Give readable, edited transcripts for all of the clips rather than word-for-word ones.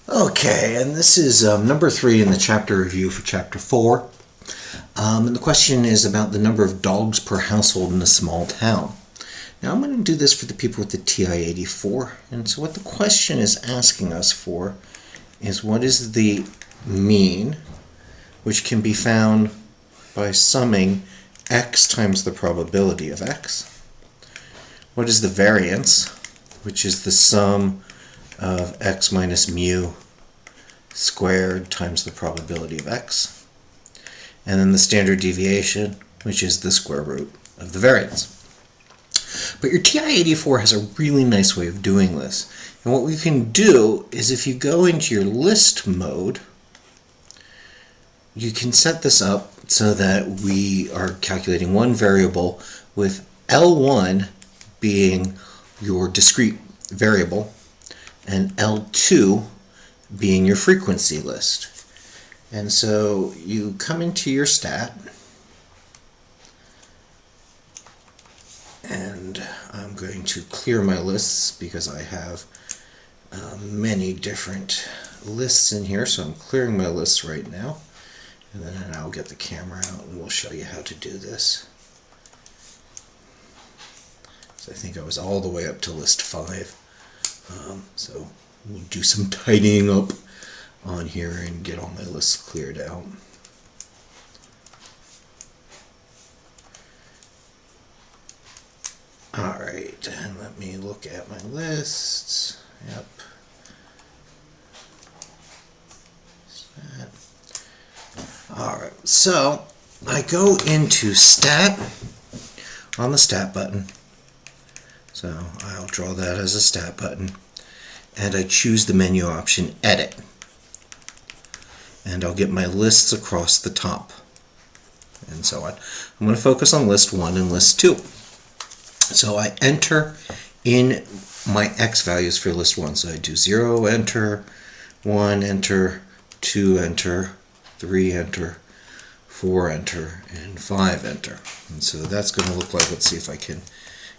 Okay, and this is number 3 in the chapter review for chapter 4. And the question is about the number of dogs per household in a small town. Now I'm going to do this for the people with the TI-84. And so what the question is asking us for is what is the mean, which can be found by summing x times the probability of x. What is the variance, which is the sum of x minus mu squared times the probability of x. And then the standard deviation, which is the square root of the variance. But your TI-84 has a really nice way of doing this. And what we can do is if you go into your list mode, you can set this up so that we are calculating one variable with L1 being your discrete variable and L2 being your frequency list. And so you come into your stat, and I'm going to clear my lists because I have many different lists in here, so I'm clearing my lists right now. And then I'll get the camera out and we'll show you how to do this. So I think I was all the way up to list 5. So we'll do some tidying up on here and get all my lists cleared out. Alright, and let me look at my lists. Yep. Alright, so I go into stat on the stat button. So I'll draw that as a stat button. And I choose the menu option edit. And I'll get my lists across the top. And so on. I'm going to focus on list 1 and list 2. So I enter in my x values for list 1. So I do 0, enter, 1, enter, 2, enter, 3, enter, 4, enter, and 5, enter. And so that's going to look like, let's see if I can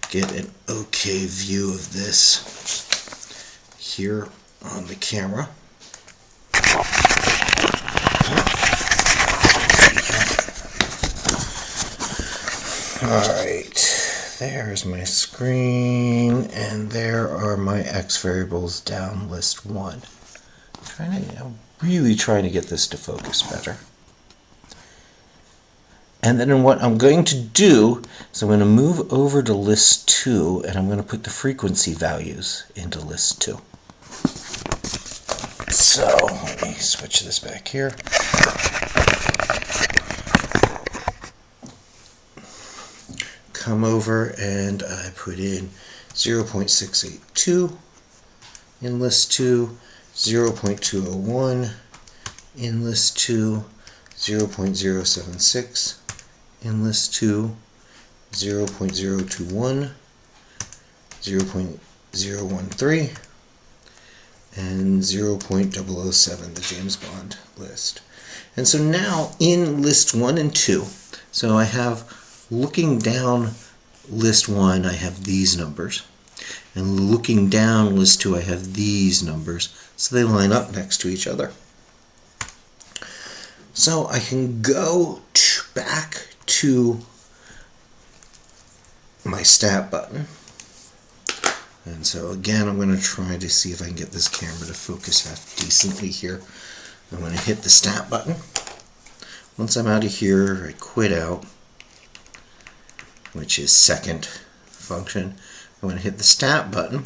get an okay view of this here on the camera. Alright, there's my screen, and there are my x variables down list 1. I'm really trying to get this to focus better. And then what I'm going to do is I'm going to move over to list 2, and I'm going to put the frequency values into list 2. So let me switch this back here. Come over and I put in 0.682 in list 2, 0.201 in list 2, 0.076 in list 2, 0.021, 0.013, and 0.007, the James Bond list. And so now in list 1 and 2, so I have, looking down list 1, I have these numbers. And looking down list 2, I have these numbers. So they line up next to each other. So I can go back to my stat button. And so again, I'm going to try to see if I can get this camera to focus half decently here. I'm going to hit the stat button. Once I'm out of here, I quit out, which is second function. I'm going to hit the stat button.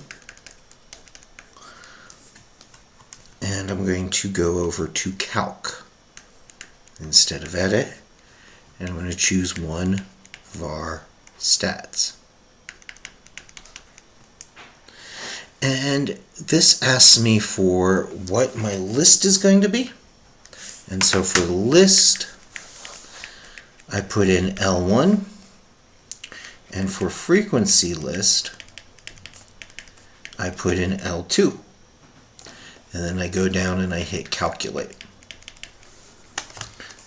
And I'm going to go over to calc instead of edit. And I'm going to choose one var stats. And this asks me for what my list is going to be. And so for the list, I put in L1. And for frequency list, I put in L2. And then I go down and I hit calculate.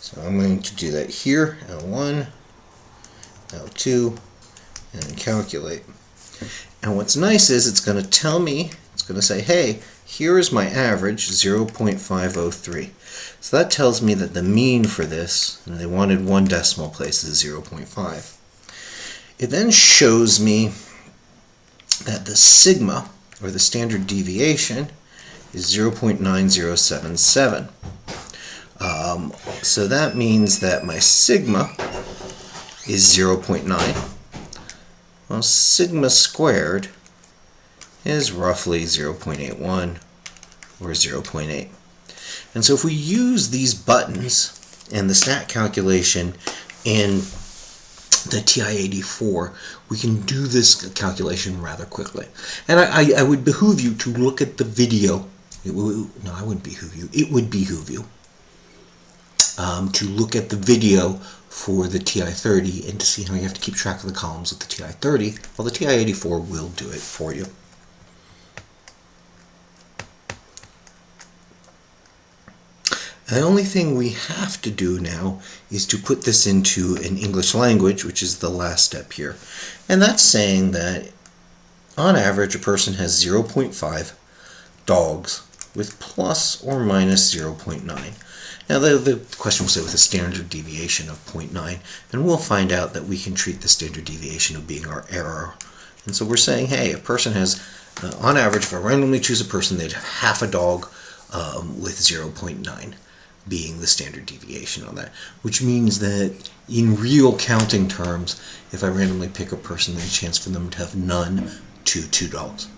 So I'm going to do that here, L1, L2, and then calculate. And what's nice is it's going to tell me, it's going to say, hey, here is my average, 0.503. So that tells me that the mean for this, and they wanted one decimal place, is 0.5. It then shows me that the sigma, or the standard deviation, is 0.9077. So that means that my sigma is 0.9. Well, sigma squared is roughly 0.81 or 0.8. And so if we use these buttons and the stat calculation in the TI-84, we can do this calculation rather quickly. And I would behoove you to look at the video. No, I wouldn't behoove you. It would behoove you to look at the video for the TI-30 and to see how you have to keep track of the columns with the TI-30. Well, the TI-84 will do it for you. The only thing we have to do now is to put this into an English language, which is the last step here. And that's saying that on average a person has 0.5 dogs with plus or minus 0.9. Now the question will say with a standard deviation of 0.9, and we'll find out that we can treat the standard deviation of being our error. And so we're saying, hey, a person has, on average, if I randomly choose a person, they'd have half a dog with 0.9. being the standard deviation on that, which means that in real counting terms, if I randomly pick a person, there's a chance for them to have none to 2 dogs.